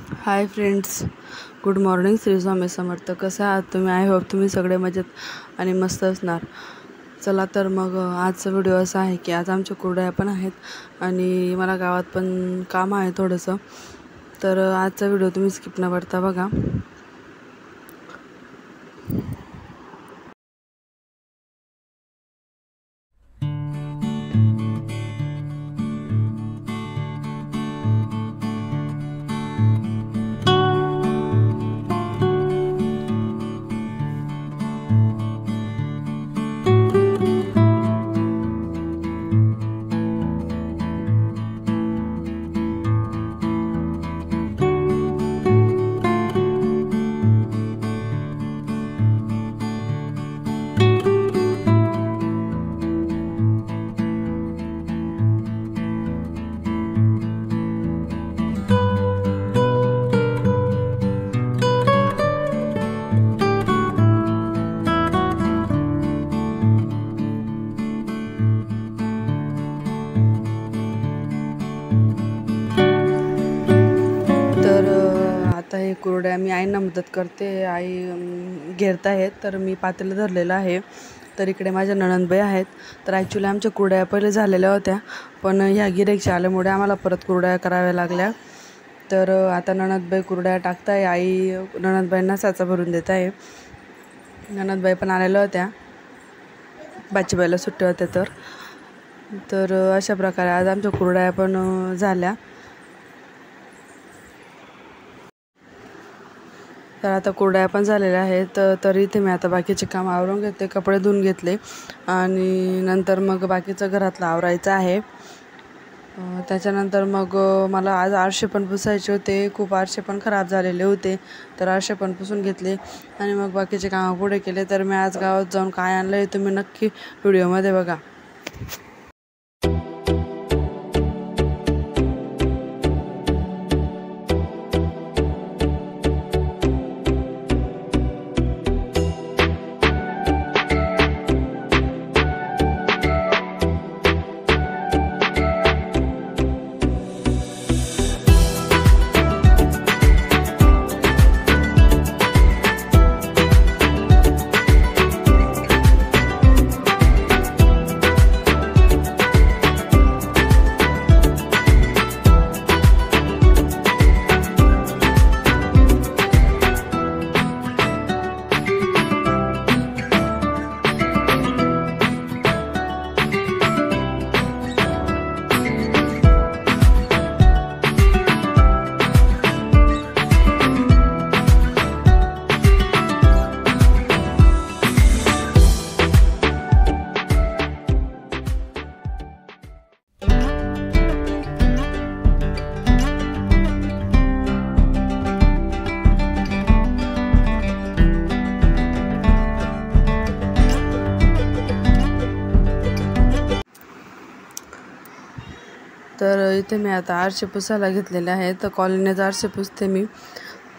हाय friends, good morning. Shri Swami Samarth. कसं आहात तुम्ही? आय होप तुम्ही सगळे मजेत आणि मस्त असणार. चला तर मग आजचा व्हिडिओ असा आहे की आज आमच्या कुरडया पण आहेत आणि मला गावात पण काम आहे थोडंसं. तर आजचा व्हिडिओ तुम्ही स्किप न करता बघा. आता हे कुरड्या मी आईंना मदत करते. आई घेरत आहेत तर मी पातेलं धरलेलं आहे. तर इकडे माझ्या नणंदबाई आहेत. तर ॲक्च्युली आमच्या कुरड्या पहिले झालेल्या होत्या, पण ह्या गिऱ्हाईकच्या आल्यामुळे आम्हाला परत कुरड्या कराव्या लागल्या. तर आता नणंदबाई कुरड्या टाकताय. आई नणंदबाईंना साचा भरून देत आहे. नणंदबाई पण आलेल्या होत्या, बाचीबाईला सुट्ट्या होत्या. तर अशा प्रकारे आज आमच्या कुरड्या पण झाल्या. तर आता कुरड्या पण झालेल्या आहेत. तर इथे मी आता बाकीचे काम आवरून घेतले, कपडे धुवून घेतले आणि नंतर मग बाकीचं घरातलं आवरायचं आहे. त्याच्यानंतर मग मला आज आरसे पण पुसायचे होते. खूप आरसे पण खराब झालेले होते, तर आरसे पण पुसून घेतले आणि मग बाकीचे कामं पुढे केले. तर मी आज गावात जाऊन काय आणलं हे तुम्ही नक्की व्हिडिओमध्ये बघा. तर इथे मी आता आरसे पुसायला घेतलेले आहेत. तर कॉलनीचे आरसे पुसते मी,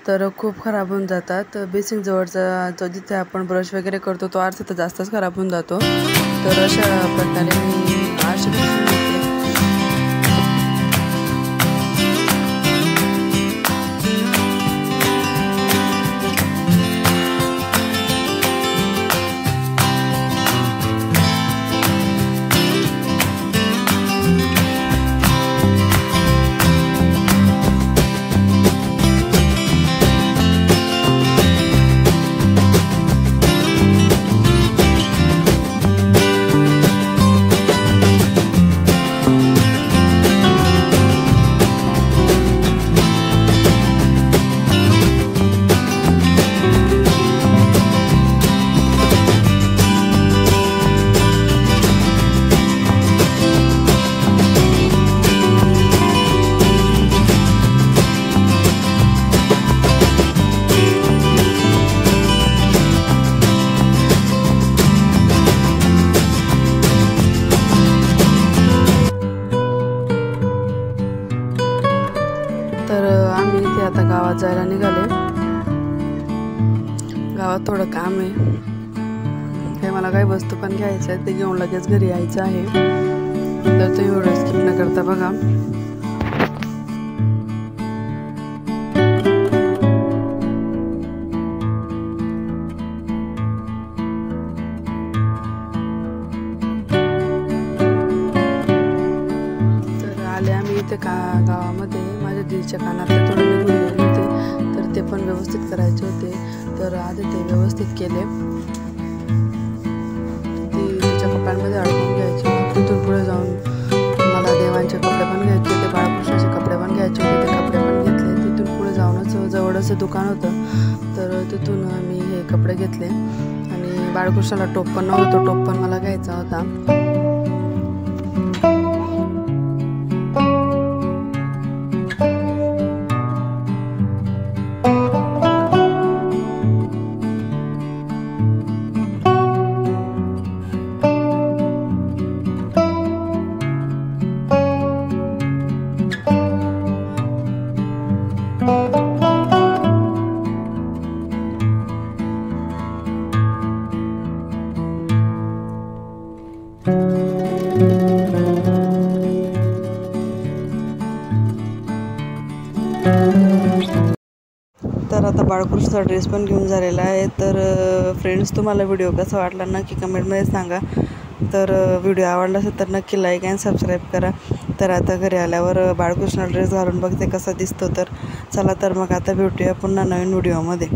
तर खूप खराब होऊन जातात. बेसिंग जवळचा जो जिथे आपण ब्रश वगैरे करतो तो आरसा तर जास्तच खराब होऊन जातो. तर अशा प्रकारे मी आरसे पुसून घेते. आता गावात जायला निघाले. गावात थोडं काम आहे. हे मला काही वस्तू पण घ्यायच्या आहेत, ते घेऊन लगेच घरी यायचं आहे. तर तुम्ही व्हिडिओ स्किप न करता बघा. तिच्या कानातले थोडे निघून गेले होते, तर ते पण व्यवस्थित करायचे होते. तर आधी ते व्यवस्थित केले. ती तिच्या कपड्यांमध्ये अडकून घ्यायची. मग तिथून पुढे जाऊन मला देवांचे कपडे पण घ्यायचे होते, बाळकृष्णाचे कपडे पण घ्यायचे होते. ते कपडे पण घेतले. तिथून पुढे जाऊनच जवळच दुकान होतं, तर तिथून मी हे कपडे घेतले. आणि बाळकृष्णाला टोप पण नव्हता, तो टोप पण मला घ्यायचा होता. तर आता बाळकृष्णाचा ड्रेस पण घेऊन झालेला आहे. तर फ्रेंड्स, तुम्हाला व्हिडिओ कसा वाटला नक्की कमेंटमध्ये सांगा. तर व्हिडिओ आवडला असेल तर नक्की लाईक अँड सबस्क्राईब करा. तर आता घरी आल्यावर बाळकृष्ण ड्रेस घालून बघते कसा दिसतो. तर चला, तर मग आता भेटूया पुन्हा नवीन व्हिडिओमध्ये.